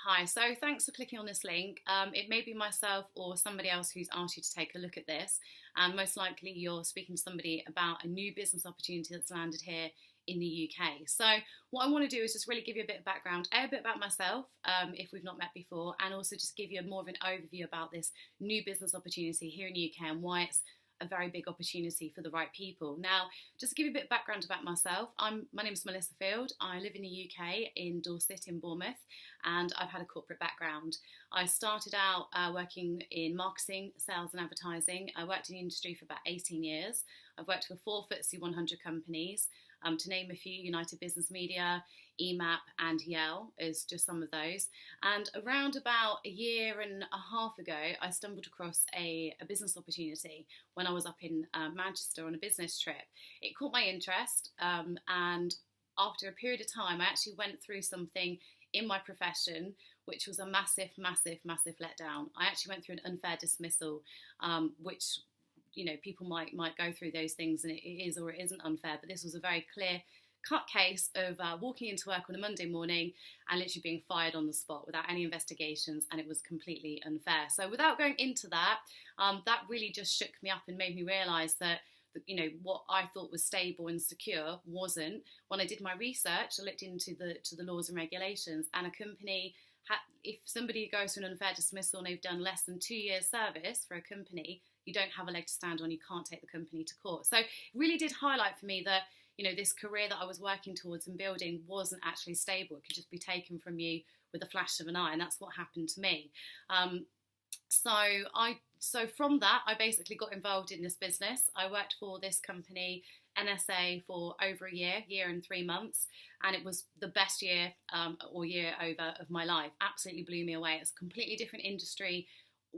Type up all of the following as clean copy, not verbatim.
Hi, so thanks for clicking on this link. It may be myself or somebody else who's asked you to take a look at this, and most likely you're speaking to somebody about a new business opportunity that's landed here in the UK. So what I want to do is just really give you a bit of background, a bit about myself, if we've not met before, and also just give you more of an overview about this new business opportunity here in the UK and why it's a very big opportunity for the right people. Now, just to give you a bit of background about myself, my name is Melissa Field. I live in the UK in Dorset in Bournemouth, and I've had a corporate background. I started out working in marketing, sales and advertising. I worked in the industry for about 18 years. I've worked for 4 FTSE 100 companies, to name a few: United Business Media, EMAP and Yale is just some of those. And around about a year and a half ago, I stumbled across a business opportunity when I was up in Manchester on a business trip. It caught my interest, and after a period of time, I actually went through something in my profession which was a massive letdown. I actually went through an unfair dismissal, which people might go through those things, and it is or it isn't unfair, but this was a very clear cut case of walking into work on a Monday morning and literally being fired on the spot without any investigations, and it was completely unfair. So without going into that, that really just shook me up and made me realise that what I thought was stable and secure wasn't. When I did my research, I looked into the laws and regulations, and a company, if somebody goes through an unfair dismissal and they've done less than 2 years service for a company, you don't have a leg to stand on. You can't take the company to court. So it really did highlight for me that this career that I was working towards and building wasn't actually stable. It could just be taken from you with a flash of an eye, and that's what happened to me. So from that, I basically got involved in this business. I worked for this company, NSA, for over a year and 3 months, and it was the best year or year over of my life. Absolutely blew me away. It's a completely different industry.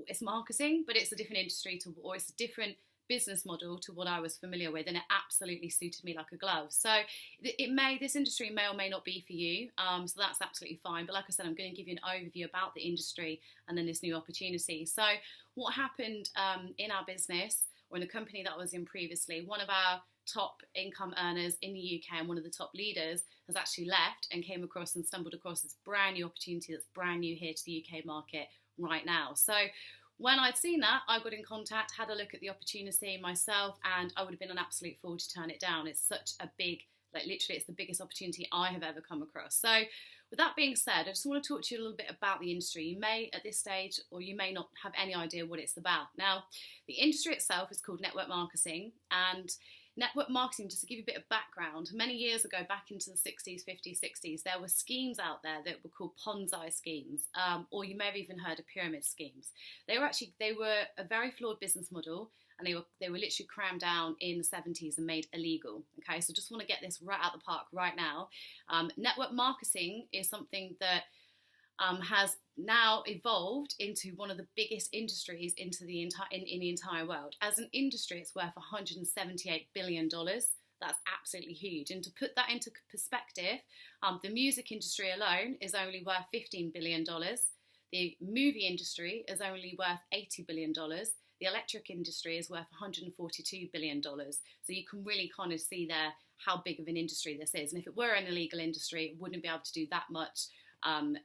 It's marketing, but it's a different industry it's a different business model to what I was familiar with, and it absolutely suited me like a glove. So this industry may or may not be for you, so that's absolutely fine. But like I said, I'm going to give you an overview about the industry and then this new opportunity. So what happened in our business, or in the company that I was in previously, one of our top income earners in the UK and one of the top leaders has actually left and came across and stumbled across this brand new opportunity that's brand new here to the UK market right now. So when I'd seen that, I got in contact, had a look at the opportunity myself, and I would have been an absolute fool to turn it down. It's such a big, literally it's the biggest opportunity I have ever come across. So with that being said, I just want to talk to you a little bit about the industry. You may at this stage, or you may not have any idea what it's about. Now, the industry itself is called network marketing, and network marketing, just to give you a bit of background, many years ago, back into the 60s, 50s, 60s, there were schemes out there that were called Ponzi schemes, or you may have even heard of pyramid schemes. They were a very flawed business model, and they were literally crammed down in the 70s and made illegal. Okay, so just want to get this right out the park right now. Network marketing is something that has now evolved into one of the biggest industries in the entire world. As an industry, it's worth $178 billion. That's absolutely huge. And to put that into perspective, the music industry alone is only worth $15 billion. The movie industry is only worth $80 billion. The electric industry is worth $142 billion. So you can really kind of see there how big of an industry this is. And if it were an illegal industry, it wouldn't be able to do that much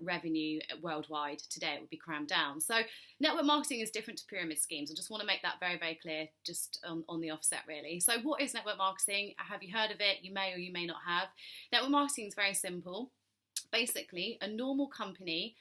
revenue worldwide. Today it would be crammed down. So network marketing is different to pyramid schemes. I just want to make that very, very clear, just on the offset really. So what is network marketing? Have you heard of it? You may or you may not have. Network marketing is very simple. Basically, a normal company,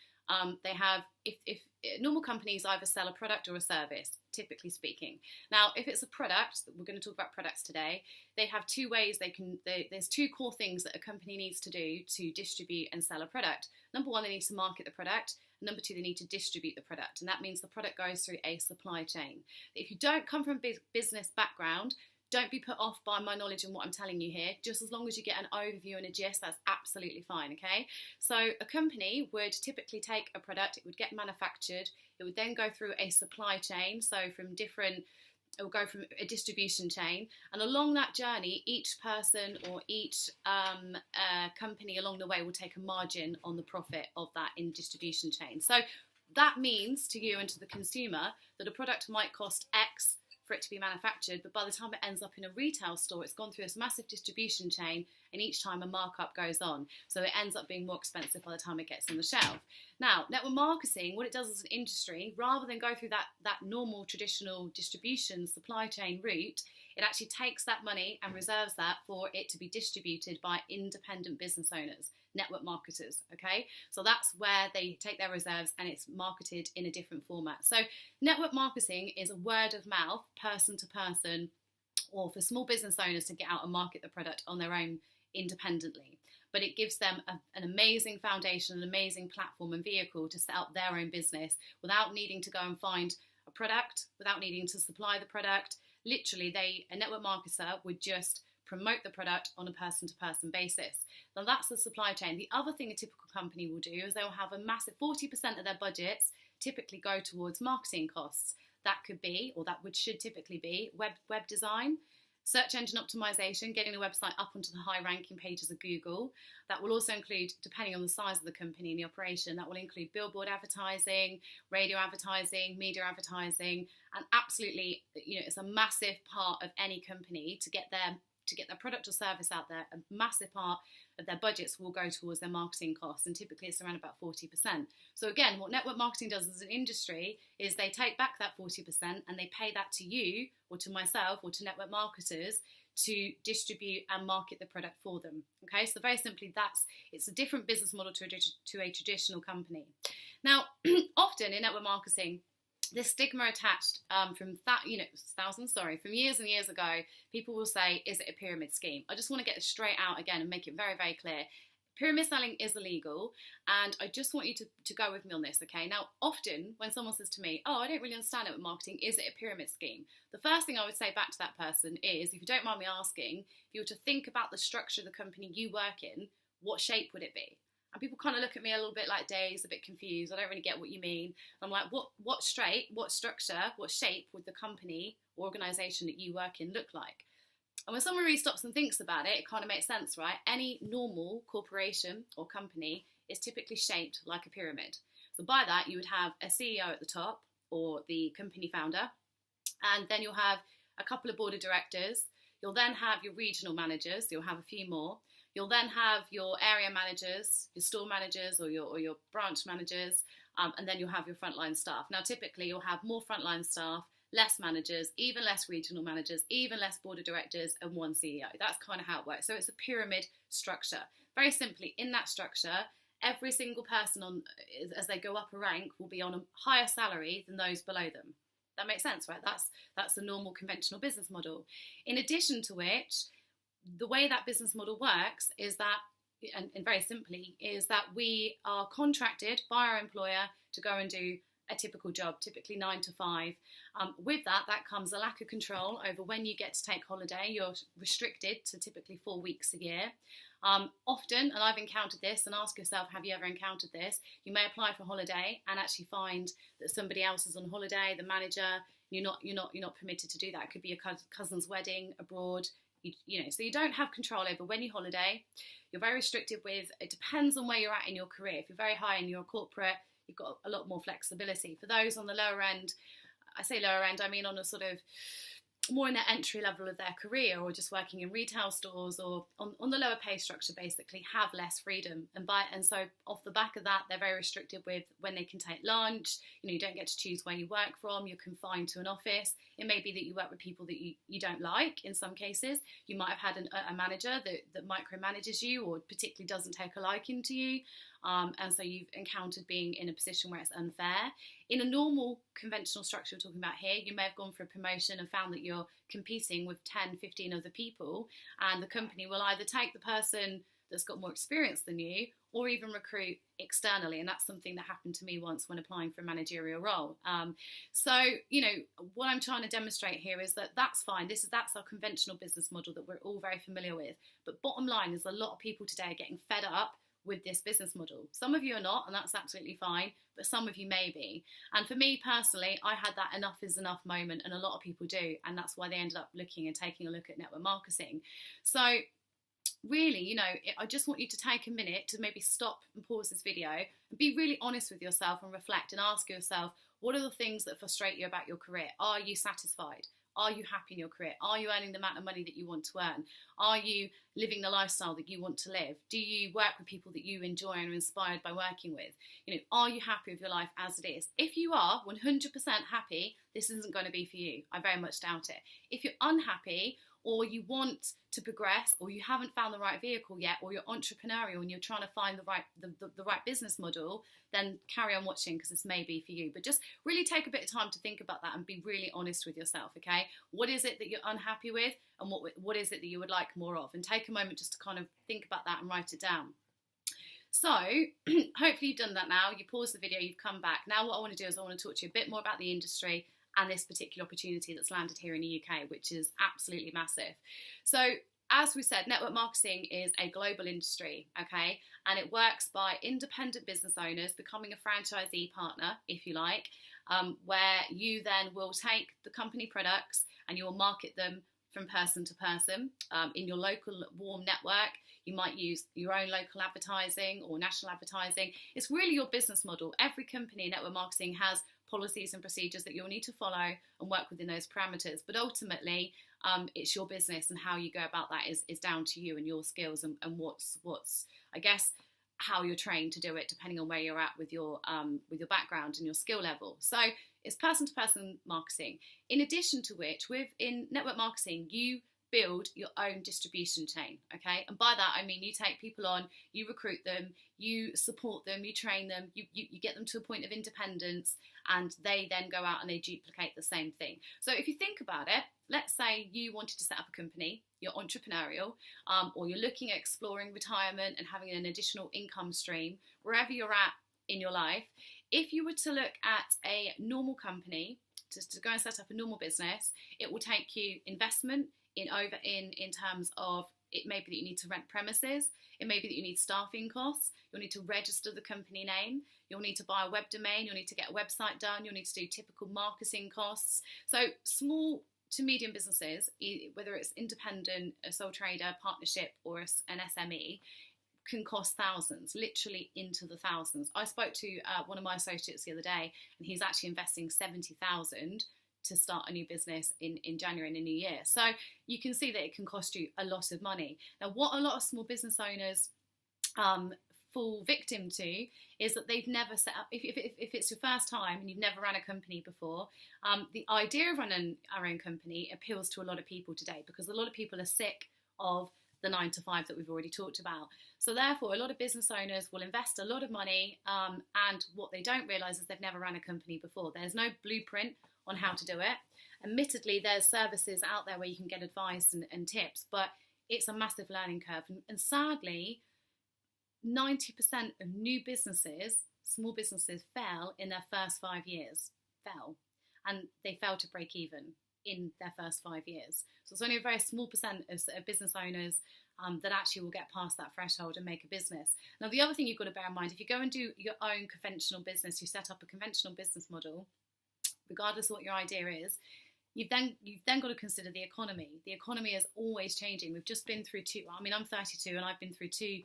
if normal companies either sell a product or a service, typically speaking. Now, if it's a product, we're going to talk about products today, they have 2 ways there's 2 core things that a company needs to do to distribute and sell a product. Number 1, they need to market the product. Number 2, they need to distribute the product, and that means the product goes through a supply chain. If you don't come from a business background, don't be put off by my knowledge and what I'm telling you here. Just as long as you get an overview and a gist, that's absolutely fine, okay? So a company would typically take a product, it would get manufactured, it would then go through a supply chain, so it will go from a distribution chain, and along that journey, each person or each company along the way will take a margin on the profit of that in distribution chain. So that means to you and to the consumer that a product might cost X for it to be manufactured, but by the time it ends up in a retail store, it's gone through this massive distribution chain, and each time a markup goes on. So it ends up being more expensive by the time it gets on the shelf. Now, network marketing, what it does as an industry, rather than go through that normal traditional distribution supply chain route, it actually takes that money and reserves that for it to be distributed by independent business owners, network marketers, okay? So that's where they take their reserves and it's marketed in a different format. So network marketing is a word of mouth, person to person, or for small business owners to get out and market the product on their own independently. But it gives them an amazing foundation, an amazing platform and vehicle to set up their own business without needing to go and find a product, without needing to supply the product. Literally, a network marketer would just promote the product on a person-to-person basis. Now that's the supply chain. The other thing a typical company will do is they'll have a massive 40% of their budgets typically go towards marketing costs. That could be, or that should typically be, web design, search engine optimization, getting the website up onto the high ranking pages of Google. That will also include, depending on the size of the company and the operation, that will include billboard advertising, radio advertising, media advertising, and absolutely, it's a massive part of any company to get their product or service out there. A massive part of their budgets will go towards their marketing costs, and typically it's around about 40%. So again, what network marketing does as an industry is they take back that 40% and they pay that to you or to myself or to network marketers to distribute and market the product for them. Okay, so very simply, it's a different business model to a traditional company. Now, often in network marketing, this stigma attached from years and years ago, people will say, is it a pyramid scheme? I just want to get this straight out again and make it very, very clear. Pyramid selling is illegal, and I just want you to go with me on this, okay? Now, often when someone says to me, oh, I don't really understand it with marketing, is it a pyramid scheme? The first thing I would say back to that person is, if you don't mind me asking, if you were to think about the structure of the company you work in, what shape would it be? And people kind of look at me a little bit like Days, a bit confused. I don't really get what you mean. I'm like, what structure, what shape would the company or organisation that you work in look like? And when someone really stops and thinks about it, it kind of makes sense, right? Any normal corporation or company is typically shaped like a pyramid. So by that, you would have a CEO at the top, or the company founder, and then you'll have a couple of board of directors. You'll then have your regional managers. You'll have a few more. You'll then have your area managers, your store managers, or your branch managers, and then you'll have your frontline staff. Now, typically, you'll have more frontline staff, less managers, even less regional managers, even less board of directors, and one CEO. That's kind of how it works. So it's a pyramid structure. Very simply, in that structure, every single person as they go up a rank will be on a higher salary than those below them. That makes sense, right? That's the normal conventional business model. In addition to which, the way that business model works is that, and very simply, is that we are contracted by our employer to go and do a typical job, typically 9 to 5. With that comes a lack of control over when you get to take holiday. You're restricted to typically 4 weeks a year. Often, and I've encountered this, and ask yourself, have you ever encountered this? You may apply for holiday and actually find that somebody else is on holiday, the manager. You're not permitted to do that. It could be a cousin's wedding abroad. So you don't have control over when you holiday. You're very restricted with, it depends on where you're at in your career. If you're very high in your corporate, you've got a lot more flexibility. For those on the lower end, I say lower end, I mean on a sort of more in the entry level of their career, or just working in retail stores, or on the lower pay structure, basically have less freedom. And so off the back of that, they're very restricted with when they can take lunch. You don't get to choose where you work from. You're confined to an office. It may be that you work with people that you don't like. In some cases, you might have had a manager that micromanages you, or particularly doesn't take a liking to you. And so you've encountered being in a position where it's unfair. In a normal conventional structure we're talking about here, you may have gone for a promotion and found that you're competing with 10, 15 other people, and the company will either take the person that's got more experience than you, or even recruit externally. And that's something that happened to me once when applying for a managerial role. So what I'm trying to demonstrate here is that that's fine. That's our conventional business model that we're all very familiar with. But bottom line is, a lot of people today are getting fed up with this business model. Some of you are not, and that's absolutely fine, but some of you may be. And for me personally, I had that enough is enough moment, and a lot of people do, and that's why they ended up looking and taking a look at network marketing. So really, I just want you to take a minute to maybe stop and pause this video and be really honest with yourself and reflect and ask yourself, what are the things that frustrate you about your career? Are you satisfied? Are you happy in your career? Are you earning the amount of money that you want to earn? Are you living the lifestyle that you want to live? Do you work with people that you enjoy and are inspired by working with? You know, are you happy with your life as it is? If you are 100% happy, this isn't going to be for you. I very much doubt it. If you're unhappy, or you want to progress, or you haven't found the right vehicle yet, or you're entrepreneurial and you're trying to find the right business model, then carry on watching, because this may be for you. But just really take a bit of time to think about that and be really honest with yourself, okay? What is it that you're unhappy with, and what is it that you would like more of? And take a moment just to kind of think about that and write it down. So hopefully you've done that now. You paused the video, you've come back. Now what I want to do is I want to talk to you a bit more about the industry and this particular opportunity that's landed here in the UK, which is absolutely massive. So as we said, network marketing is a global industry, okay? And it works by independent business owners becoming a franchisee partner, if you like, where you then will take the company products and you will market them from person to person in your local warm network. You might use your own local advertising or national advertising. It's really your business model. Every company in network marketing has policies and procedures that you'll need to follow and work within those parameters. But ultimately, it's your business, and how you go about that is down to you and your skills and what's I guess how you're trained to do it, depending on where you're at with your background and your skill level. So it's person-to-person marketing. In addition to which, in network marketing, you build your own distribution chain, okay? And by that I mean you take people on, you recruit them, you support them, you train them, you get them to a point of independence, and they then go out and they duplicate the same thing. So if you think about it, let's say you wanted to set up a company, you're entrepreneurial, or you're looking at exploring retirement and having an additional income stream, wherever you're at in your life. If you were to look at a normal company, to go and set up a normal business, it will take you investment in terms of, it may be that you need to rent premises, it may be that you need staffing costs, you'll need to register the company name, you'll need to buy a web domain, you'll need to get a website done, you'll need to do typical marketing costs. So small to medium businesses, whether it's independent, a sole trader, partnership, or an SME, can cost thousands, literally into the thousands. I spoke to one of my associates the other day, and he's actually investing 70,000 to start a new business in January in the new year. So you can see that it can cost you a lot of money. Now, what a lot of small business owners fall victim to is that they've never set up, if it's your first time and you've never run a company before, the idea of running our own company appeals to a lot of people today, because a lot of people are sick of the 9 to 5 that we've already talked about. So therefore, a lot of business owners will invest a lot of money, and what they don't realise is they've never run a company before. There's no blueprint on how to do it. Admittedly, there's services out there where you can get advice and tips, but it's a massive learning curve. And sadly, 90% of new businesses, small businesses, fail in their first 5 years. And they fail to break even in their first 5 years. So it's only a very small percent of business owners that actually will get past that threshold and make a business. Now, the other thing you've got to bear in mind, if you go and do your own conventional business, you set up a conventional business model, regardless of what your idea is, you've then got to consider the economy. The economy is always changing. We've just been through I'm 32 and I've been through two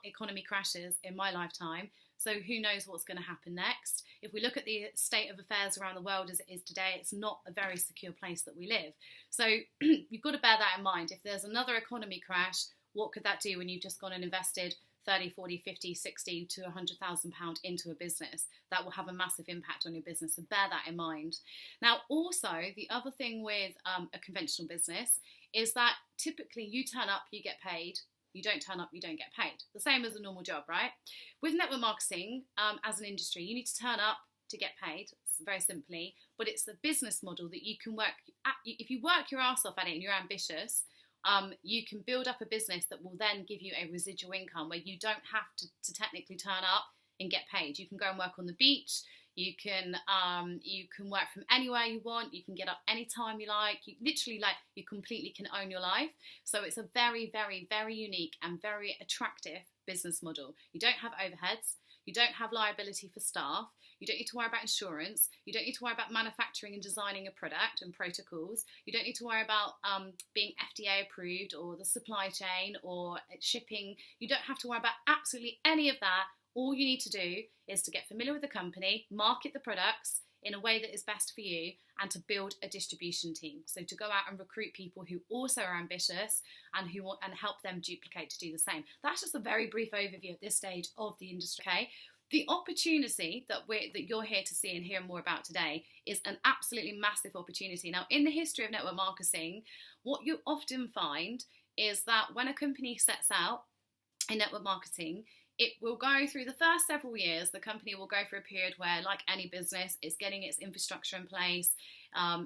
economy crashes in my lifetime. So who knows what's going to happen next? If we look at the state of affairs around the world as it is today, it's not a very secure place that we live. So you've got to bear that in mind. If there's another economy crash, what could that do when you've just gone and invested 30, 40, 50, 60 to £100,000 into a business? That will have a massive impact on your business, so bear that in mind. Now, also, the other thing with a conventional business is that typically you turn up, you get paid. You don't turn up, you don't get paid. The same as a normal job, right? With network marketing, as an industry, you need to turn up to get paid, very simply, but it's the business model that you can work at. If you work your ass off at it and you're ambitious, you can build up a business that will then give you a residual income where you don't have to technically turn up and get paid. You can go and work on the beach. You can work from anywhere you want. You can get up anytime you like. You completely can own your life. So it's a very, very, very unique and very attractive business model. You don't have overheads. You don't have liability for staff. You don't need to worry about insurance. You don't need to worry about manufacturing and designing a product and protocols. You don't need to worry about being FDA approved or the supply chain or shipping. You don't have to worry about absolutely any of that. All you need to do is to get familiar with the company, market the products in a way that is best for you, and to build a distribution team. So to go out and recruit people who also are ambitious and who want, and help them duplicate to do the same. That's just a very brief overview at this stage of the industry. Okay? The opportunity that you're here to see and hear more about today is an absolutely massive opportunity. Now, in the history of network marketing, what you often find is that when a company sets out in network marketing, it will go through the first several years. The company will go through a period where, like any business, it's getting its infrastructure in place.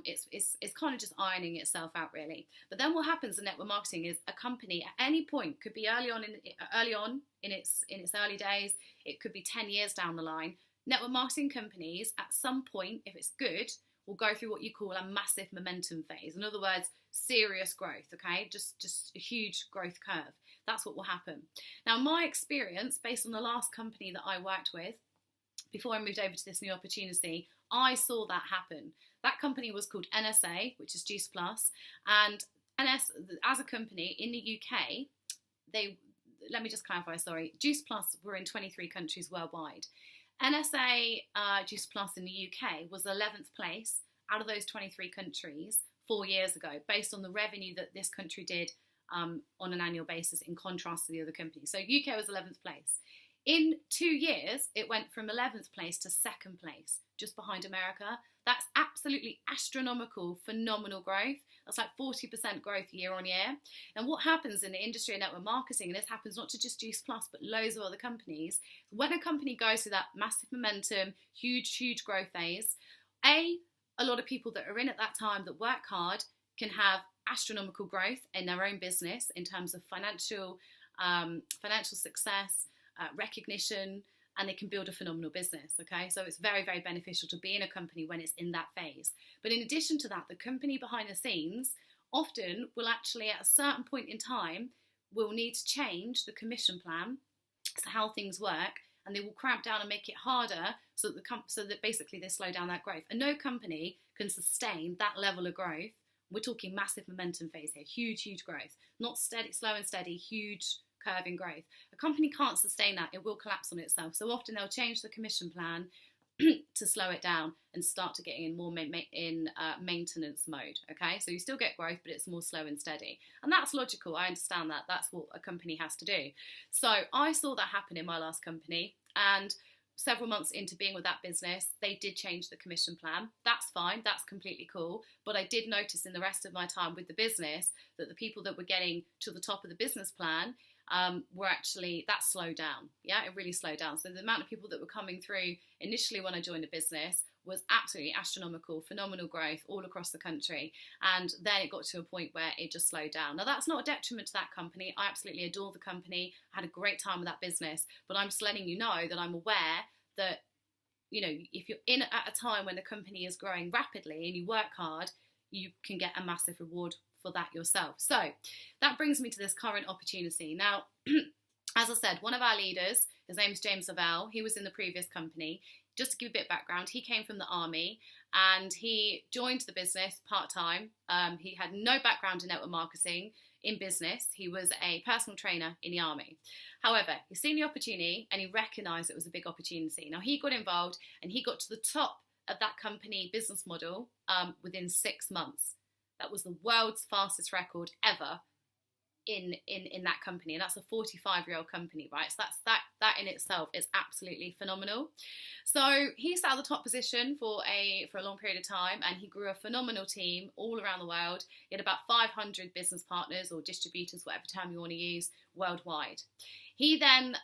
It's kind of just ironing itself out, really. But then what happens in network marketing is a company at any point, could be early on in its early days, it could be 10 years down the line. Network marketing companies, at some point, if it's good, will go through what you call a massive momentum phase. In other words, serious growth. Okay, just a huge growth curve. That's what will happen. Now, my experience, based on the last company that I worked with, before I moved over to this new opportunity, I saw that happen. That company was called NSA, which is Juice Plus, and NS, as a company in the UK, let me just clarify, sorry, Juice Plus were in 23 countries worldwide. NSA Juice Plus in the UK was 11th place out of those 23 countries 4 years ago, based on the revenue that this country did on an annual basis, in contrast to the other companies. So UK was 11th place. In 2 years, it went from 11th place to 2nd place, just behind America. That's absolutely astronomical, phenomenal growth. That's like 40% growth year on year. And what happens in the industry of network marketing, and this happens not to just Juice Plus, but loads of other companies, when a company goes through that massive momentum, huge growth phase, a lot of people that are in at that time that work hard can have astronomical growth in their own business in terms of financial success, recognition, and they can build a phenomenal business. Okay, so it's very beneficial to be in a company when it's in that phase. But in addition to that, the company behind the scenes often will actually, at a certain point in time, will need to change the commission plan, so how things work, and they will cramp down and make it harder so that basically they slow down that growth. And no company can sustain that level of growth. We're talking massive momentum phase here, huge growth, not steady, slow and steady, huge curve in growth. A company can't sustain that, it will collapse on itself. So often they'll change the commission plan to slow it down and start to get in more maintenance mode. Okay, so you still get growth, but it's more slow and steady. And that's logical, I understand that. That's what a company has to do. So I saw that happen in my last company, and several months into being with that business, they did change the commission plan. That's fine, that's completely cool. But I did notice in the rest of my time with the business that the people that were getting to the top of the business plan were actually, that slowed down. Yeah, it really slowed down. So the amount of people that were coming through initially when I joined the business was absolutely astronomical, phenomenal growth all across the country. And then it got to a point where it just slowed down. Now, that's not a detriment to that company. I absolutely adore the company. I had a great time with that business. But I'm just letting you know that I'm aware that, you know, if you're in at a time when the company is growing rapidly and you work hard, you can get a massive reward for that yourself. So that brings me to this current opportunity. Now, as I said, one of our leaders, his name's James Lavelle, he was in the previous company. Just to give a bit of background, he came from the army and he joined the business part-time. He had no background in network marketing in business. He was a personal trainer in the army. However, he's seen the opportunity and he recognised it was a big opportunity. Now, he got involved and he got to the top of that company business model within 6 months. That was the world's fastest record ever in that company, and that's a 45-year-old company, right? So that in itself is absolutely phenomenal. So he sat at the top position for a long period of time, and he grew a phenomenal team all around the world. He had about 500 business partners or distributors, whatever term you want to use, worldwide. He then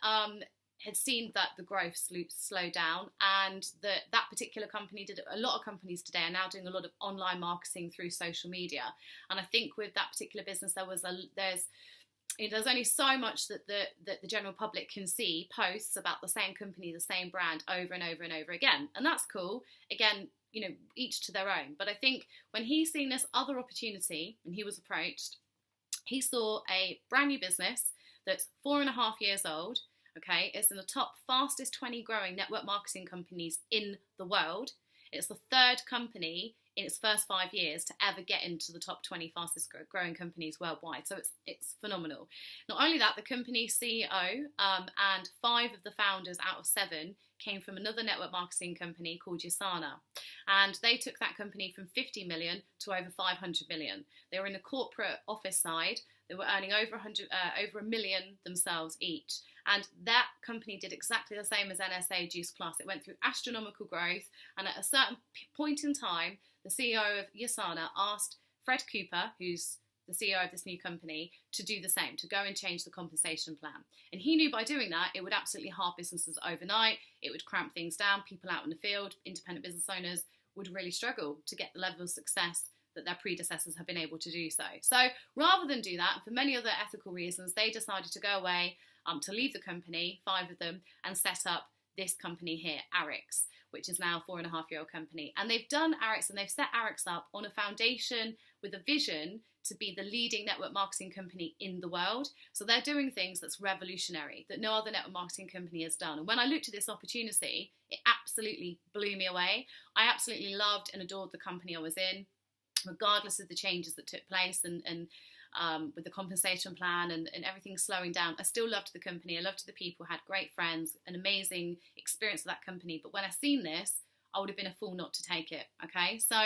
had seen that the growth slowed down, and that particular company did, a lot of companies today are now doing a lot of online marketing through social media. And I think with that particular business, there's only so much that the general public can see posts about the same company, the same brand over and over and over again. And that's cool. Again, you know, each to their own. But I think when he's seen this other opportunity and he was approached, he saw a brand new business that's 4.5 years old. Okay, it's in the top fastest 20 growing network marketing companies in the world. It's the third company in its first 5 years to ever get into the top 20 fastest growing companies worldwide. So it's phenomenal. Not only that, the company's CEO and 5 of the founders out of 7 came from another network marketing company called Yasana. And they took that company from 50 million to over 500 million. They were in the corporate office side. They were earning over over a million themselves each. And that company did exactly the same as NSA Juice Plus. It went through astronomical growth. And at a certain point in time, the CEO of Yasana asked Fred Cooper, who's the CEO of this new company, to do the same, to go and change the compensation plan. And he knew by doing that, it would absolutely halve businesses overnight. It would cramp things down. People out in the field, independent business owners, would really struggle to get the level of success that their predecessors have been able to do so. So rather than do that, for many other ethical reasons, they decided to go away, to leave the company, 5 of them, and set up this company here, ARIYX, which is now a 4.5-year-old company. And they've done ARIYX, and they've set ARIYX up on a foundation with a vision to be the leading network marketing company in the world. So they're doing things that's revolutionary, that no other network marketing company has done. And when I looked at this opportunity, it absolutely blew me away. I absolutely loved and adored the company I was in, regardless of the changes that took place and with the compensation plan and everything slowing down. I still loved the company. I loved the people, had great friends, an amazing experience with that company. But when I seen this, I would have been a fool not to take it. Okay, so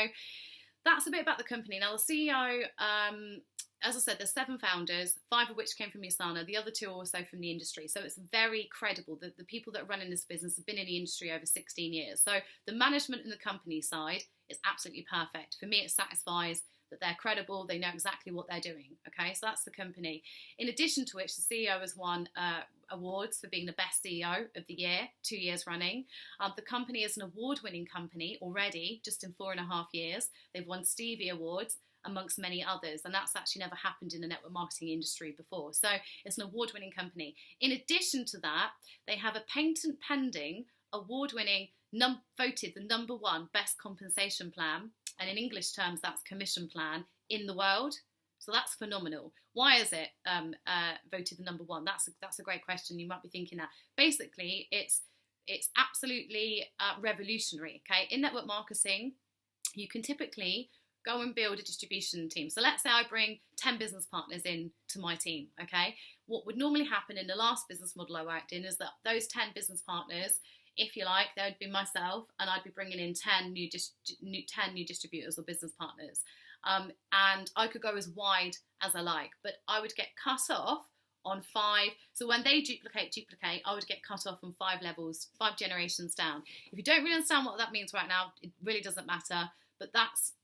that's a bit about the company. Now, the CEO, as I said, there's 7 founders, 5 of which came from Yasana. The other 2 are also from the industry. So it's very credible that the people that are running this business have been in the industry over 16 years. So the management and the company side is absolutely perfect. For me, it satisfies that they're credible, they know exactly what they're doing. Okay, so that's the company. In addition to which, the CEO has won awards for being the best CEO of the year, 2 years running. The company is an award-winning company already, just in 4.5 years. They've won Stevie Awards, amongst many others, and that's actually never happened in the network marketing industry before. So it's an award-winning company. In addition to that, they have a patent pending, award-winning, voted the #1 best compensation plan, and in English terms, that's commission plan in the world. So that's phenomenal. Why is it voted the #1? That's a great question. You might be thinking that. Basically, it's absolutely revolutionary. Okay, in network marketing, you can typically go and build a distribution team. So let's say I bring 10 business partners in to my team. Okay, what would normally happen in the last business model I worked in is that those 10 business partners, if you like, there would be myself, and I'd be bringing in 10 new distributors or business partners. And I could go as wide as I like, but I would get cut off on 5. So when they duplicate, I would get cut off on 5 levels, 5 generations down. If you don't really understand what that means right now, it really doesn't matter, but that's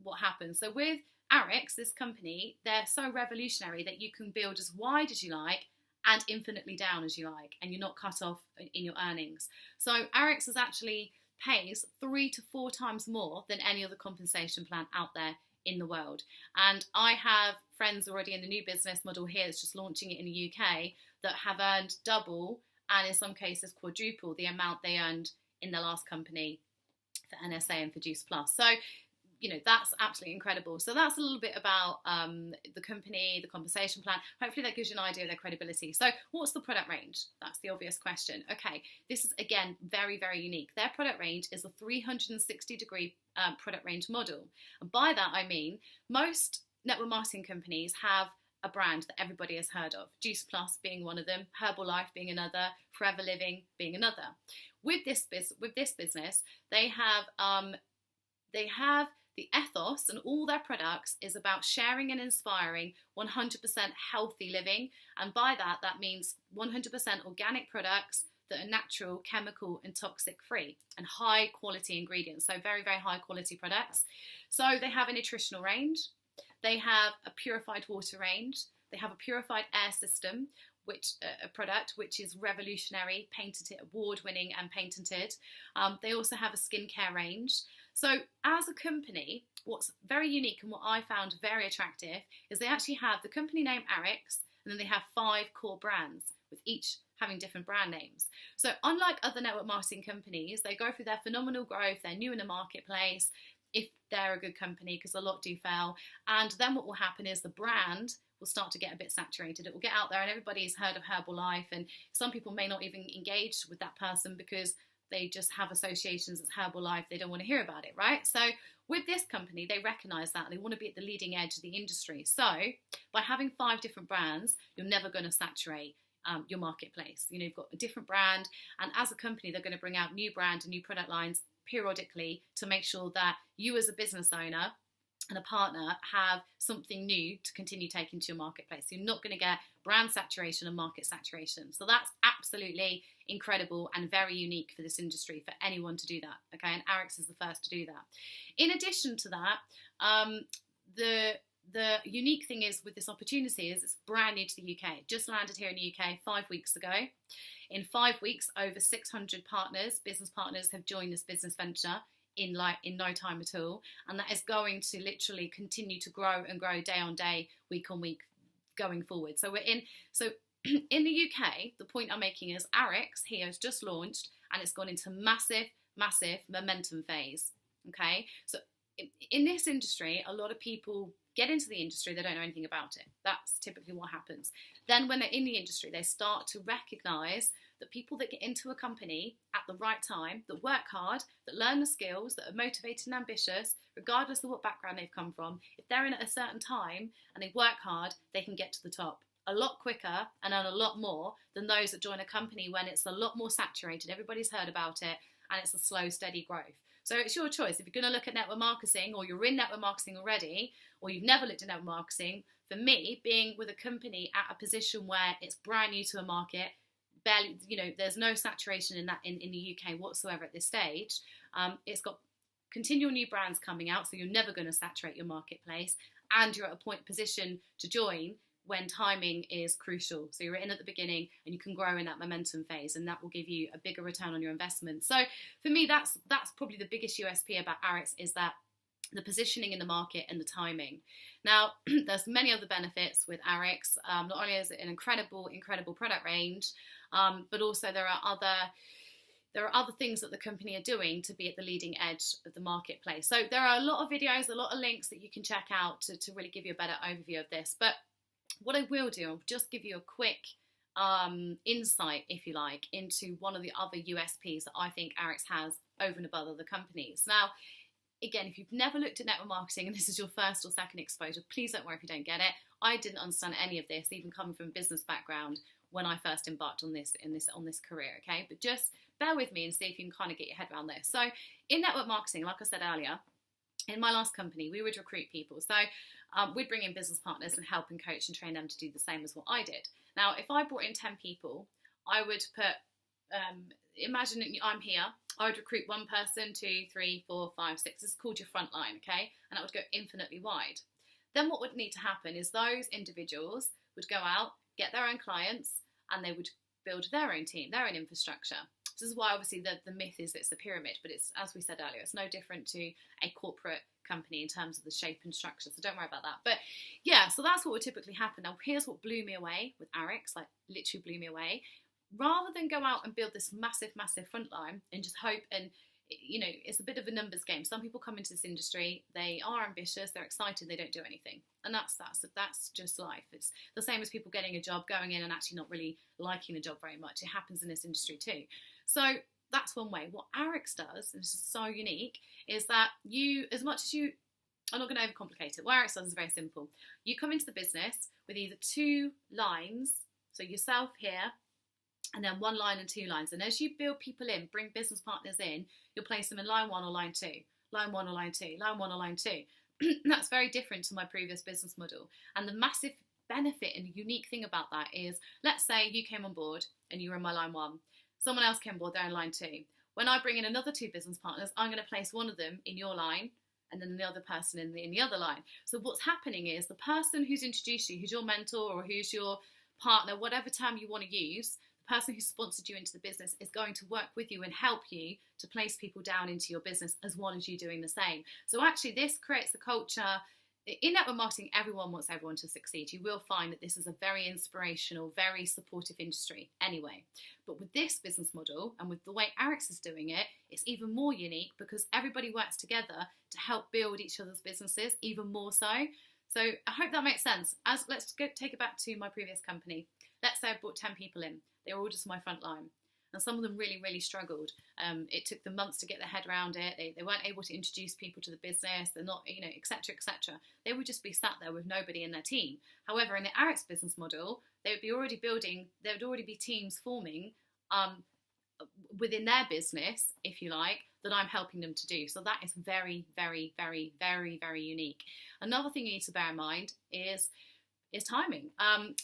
what happens. So with ARIYX, this company, they're so revolutionary that you can build as wide as you like and infinitely down as you like, and you're not cut off in your earnings. So ARIYX actually pays 3 to 4 times more than any other compensation plan out there in the world. And I have friends already in the new business model here that's just launching it in the UK that have earned double, and in some cases quadruple, the amount they earned in the last company for NSA and for Juice Plus. So, you know, that's absolutely incredible. So that's a little bit about the company, the compensation plan. Hopefully that gives you an idea of their credibility. So what's the product range? That's the obvious question. Okay, this is, again, very, very unique. Their product range is a 360-degree product range model. And by that, I mean most network marketing companies have a brand that everybody has heard of. Juice Plus being one of them, Herbalife being another, Forever Living being another. With this business, they have the ethos, and all their products is about sharing and inspiring 100% healthy living. And by that, that means 100% organic products that are natural, chemical and toxic free, and high quality ingredients. So very, very high quality products. So they have a nutritional range. They have a purified water range. They have a purified air system, which a product which is revolutionary, patented, award-winning and patented. They also have a skincare range. So as a company, what's very unique and what I found very attractive is they actually have the company name ARIYX, and then they have 5 core brands, with each having different brand names. So unlike other network marketing companies, they go through their phenomenal growth, they're new in the marketplace, if they're a good company, because a lot do fail. And then what will happen is the brand will start to get a bit saturated. It will get out there and everybody's heard of Herbalife, and some people may not even engage with that person because they just have associations as Herbalife. They don't want to hear about it, right? So with this company, they recognise that and they want to be at the leading edge of the industry. So by having 5 different brands, you're never going to saturate. your marketplace. You know, you've got a different brand, and as a company, they're going to bring out new brand and new product lines periodically to make sure that you as a business owner and a partner have something new to continue taking to your marketplace. You're not going to get brand saturation and market saturation. So that's absolutely incredible and very unique for this industry, for anyone to do that. Okay, and ARIYX is the first to do that. In addition to that, the unique thing is with this opportunity is it's brand new to the UK. Just landed here in the UK 5 weeks ago. In 5 weeks, over 600 partners, business partners, have joined this business venture in no time at all, and that is going to literally continue to grow and grow day on day, week on week, going forward. So in the UK, the point I'm making is ARIYX here has just launched, and it's gone into massive momentum phase. Okay, so in this industry, a lot of people get into the industry, they don't know anything about it. That's typically what happens. Then when they're in the industry, they start to recognise that people that get into a company at the right time, that work hard, that learn the skills, that are motivated and ambitious, regardless of what background they've come from, if they're in at a certain time and they work hard, they can get to the top a lot quicker and earn a lot more than those that join a company when it's a lot more saturated, everybody's heard about it, and it's a slow, steady growth. So it's your choice. If you're going to look at network marketing, or you're in network marketing already, or you've never looked at network marketing, for me, being with a company at a position where it's brand new to a market, barely, there's no saturation in that in the UK whatsoever at this stage. It's got continual new brands coming out, so you're never going to saturate your marketplace, and you're at a position to join when timing is crucial. So you're in at the beginning and you can grow in that momentum phase, and that will give you a bigger return on your investment. So for me, that's probably the biggest USP about ARIYX, is that the positioning in the market and the timing. Now, there's many other benefits with ARIYX. Not only is it an incredible product range, but also there are other things that the company are doing to be at the leading edge of the marketplace. So there are a lot of videos, a lot of links that you can check out to really give you a better overview of this. But what I will do, I'll just give you a quick insight, if you like, into one of the other USPs that I think ARIYX has over and above other companies. Now, again, if you've never looked at network marketing and this is your first or second exposure, please don't worry if you don't get it. I didn't understand any of this, even coming from a business background, when I first embarked on this career, okay? But just bear with me and see if you can kind of get your head around this. So in network marketing, like I said earlier, in my last company, we would recruit people. So we'd bring in business partners and help and coach and train them to do the same as what I did. Now, if I brought in 10 people, I would put, imagine I'm here, I would recruit one person, 2, 3, 4, 5, 6. This is called your front line, okay? And that would go infinitely wide. Then what would need to happen is those individuals would go out, get their own clients, and they would build their own team, their own infrastructure. This is why obviously the myth is it's a pyramid, but it's, as we said earlier, it's no different to a corporate company in terms of the shape and structure, so don't worry about that. But yeah, so that's what would typically happen. Now here's what blew me away with ARIYX, like literally blew me away. Rather than go out and build this massive front line and just hope, and it's a bit of a numbers game. Some people come into this industry, they are ambitious, they're excited, they don't do anything, and that's just life. It's the same as people getting a job, going in and actually not really liking the job very much. It happens in this industry too. So that's one way. What ARIYX does, and this is so unique, is that you, as much as you, I'm not going to overcomplicate it. What ARIYX does is very simple. You come into the business with either 2 lines, so yourself here, and then 1 line and 2 lines. And as you build people in, bring business partners in, you'll place them in line 1 or line 2, line 1 or line 2, line 1 or line 2. That's very different to my previous business model. And the massive benefit and unique thing about that is, let's say you came on board and you were in my line 1. Someone else came on board, they're in line 2. When I bring in another 2 business partners, I'm going to place one of them in your line and then the other person in the other line. So what's happening is the person who's introduced you, who's your mentor or who's your partner, whatever term you want to use, the person who sponsored you into the business is going to work with you and help you to place people down into your business, as well as you doing the same. So actually this creates a culture. In network marketing, everyone wants everyone to succeed. You will find that this is a very inspirational, very supportive industry anyway. But with this business model and with the way ARIYX is doing it, it's even more unique because everybody works together to help build each other's businesses even more so. So I hope that makes sense. Let's take it back to my previous company. Let's say I brought 10 people in. They were all just my front line. And some of them really struggled. It took them months to get their head around it. They weren't able to introduce people to the business. They're not, etc. They would just be sat there with nobody in their team. However, in the ARIYX business model, they would be already building, there would already be teams forming within their business, if you like, that I'm helping them to do. So that is very, very, very, very, very unique. Another thing you need to bear in mind is timing.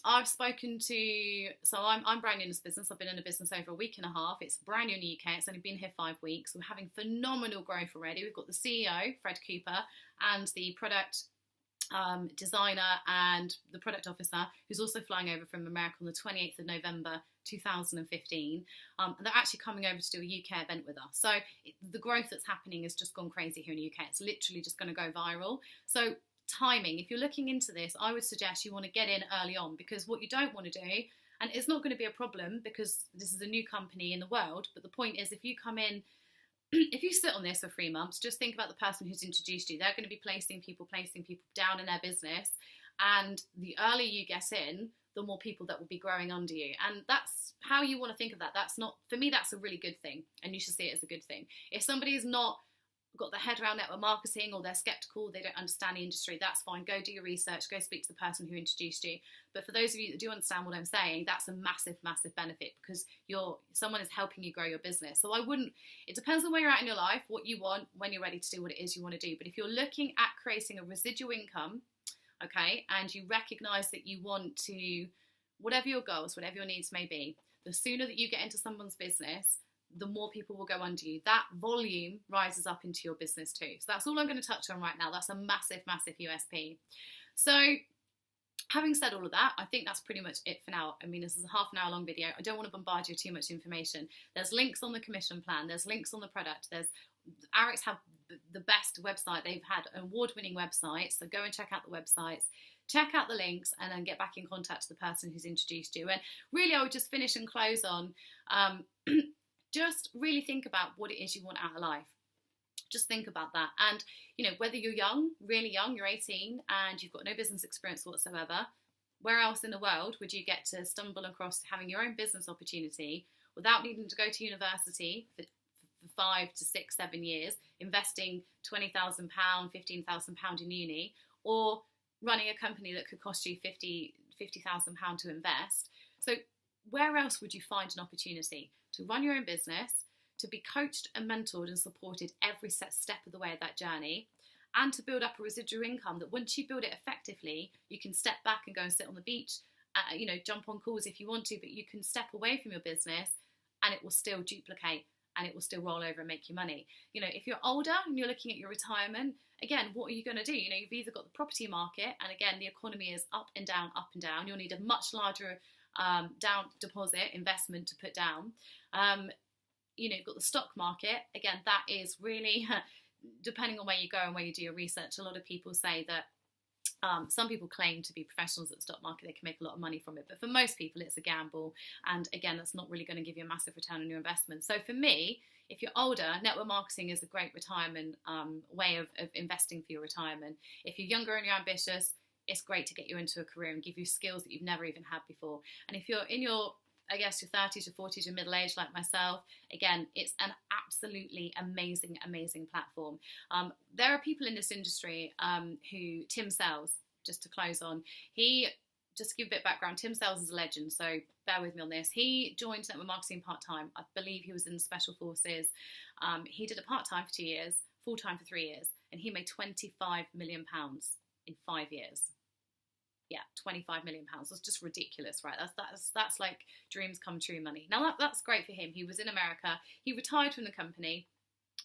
I've spoken to, so I'm brand new in this business. I've been in the business over a week and a half. It's brand new in the UK. It's only been here 5 weeks. We're having phenomenal growth already. We've got the CEO, Fred Cooper, and the product designer and the product officer, who's also flying over from America on the 28th of November 2015. And they're actually coming over to do a UK event with us. So the growth that's happening has just gone crazy here in the UK. It's literally just going to go viral. So timing, if you're looking into this, I would suggest you want to get in early on, because what you don't want to do, and it's not going to be a problem because this is a new company in the world, but the point is, if you come in, if you sit on this for 3 months, just think about the person who's introduced you. They're going to be placing people down in their business, and the earlier you get in, the more people that will be growing under you. And that's how you want to think of that. That's not, for me, that's a really good thing, and you should see it as a good thing. If somebody is not got their head around network marketing, or they're skeptical, they don't understand the industry, that's fine. Go do your research, go speak to the person who introduced you. But for those of you that do understand what I'm saying, that's a massive, massive benefit, because someone is helping you grow your business. So it depends on where you're at in your life, what you want, when you're ready to do what it is you want to do. But if you're looking at creating a residual income, okay, and you recognize that you want to, whatever your goals, whatever your needs may be, the sooner that you get into someone's business, the more people will go under you. That volume rises up into your business too. So that's all I'm going to touch on right now. That's a massive, massive USP. So having said all of that, I think that's pretty much it for now. I mean, this is a half an hour long video. I don't want to bombard you with too much information. There's links on the commission plan. There's links on the product. ARIYX have the best website. They've had an award-winning website. So go and check out the websites. Check out the links, and then get back in contact with the person who's introduced you. And really, I would just finish and close on just really think about what it is you want out of life. Just think about that. And, whether you're young, really young, you're 18 and you've got no business experience whatsoever, where else in the world would you get to stumble across having your own business opportunity without needing to go to university for 5 to 6, 7 years, investing £20,000, £15,000 in uni, or running a company that could cost you £50,000 to invest? So where else would you find an opportunity to run your own business, to be coached and mentored and supported every step of the way of that journey, and to build up a residual income that once you build it effectively, you can step back and go and sit on the beach, jump on calls if you want to, but you can step away from your business and it will still duplicate and it will still roll over and make you money. If you're older and you're looking at your retirement, again, what are you going to do? You've either got the property market, and again, the economy is up and down, up and down. You'll need a much larger down deposit investment to put down. You've got the stock market. Again, that is really depending on where you go and where you do your research. A lot of people say that some people claim to be professionals at the stock market, they can make a lot of money from it, but for most people it's a gamble, and again, that's not really going to give you a massive return on your investment. So for me, if you're older, network marketing is a great retirement way of investing for your retirement. If you're younger and you're ambitious, it's great to get you into a career and give you skills that you've never even had before. And if you're in your 30s or 40s, your middle age like myself, again, it's an absolutely amazing, amazing platform. There are people in this industry who, Tim Sells, just to close on, just to give a bit of background, Tim Sells is a legend, so bear with me on this. He joined network marketing part-time. I believe he was in the Special Forces. He did it part-time for 2 years, full-time for 3 years, and he made £25 million in 5 years. Yeah, £25 million. That's just ridiculous, right? That's like dreams come true money. Now that's great for him. He was in America. He retired from the company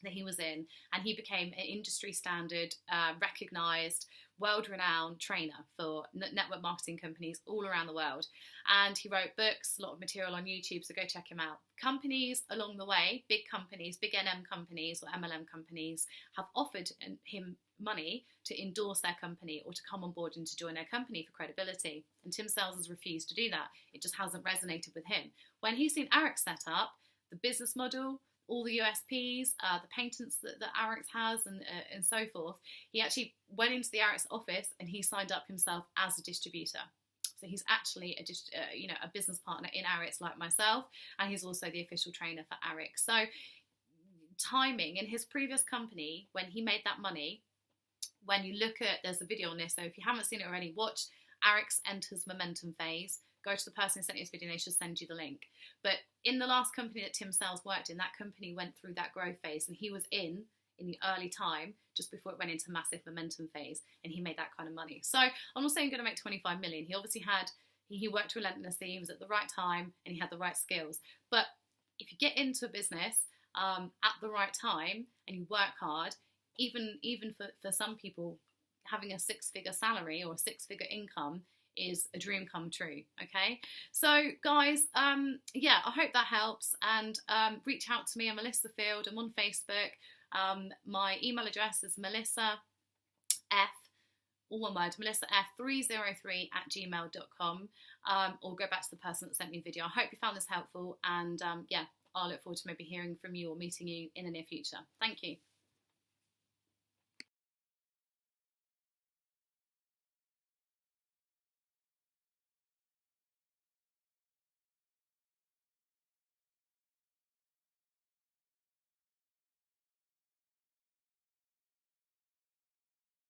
that he was in, and he became an industry standard, recognised, world-renowned trainer for network marketing companies all around the world. And he wrote books, a lot of material on YouTube, so go check him out. Companies along the way, big companies, big NM companies or MLM companies, have offered him money to endorse their company or to come on board and to join their company for credibility. And Tim Sells has refused to do that. It just hasn't resonated with him. When he's seen ARIYX set up, the business model, all the USPs, the patents that ARIYX has, and so forth, he actually went into the ARIYX office and he signed up himself as a distributor. So he's actually a business partner in ARIYX like myself, and he's also the official trainer for ARIYX. So timing, in his previous company, when he made that money, when you look at, there's a video on this, so if you haven't seen it already, watch ARIYX enters momentum phase. go to the person who sent you this video and they should send you the link. But in the last company that Tim Sales worked in, that company went through that growth phase, and he was in the early time, just before it went into massive momentum phase, and he made that kind of money. So I'm not saying he's going to make 25 million. He obviously he worked relentlessly, he was at the right time, and he had the right skills. But if you get into a business at the right time and you work hard, even for some people, having a 6-figure salary or a 6-figure income is a dream come true. Okay, so guys, yeah, I hope that helps, and reach out to me. I'm Melissa Field. I'm on Facebook. My email address is melissaf, all one word, melissaf303@gmail.com, or go back to the person that sent me the video. I hope you found this helpful, and yeah, I'll look forward to maybe hearing from you or meeting you in the near future. Thank you.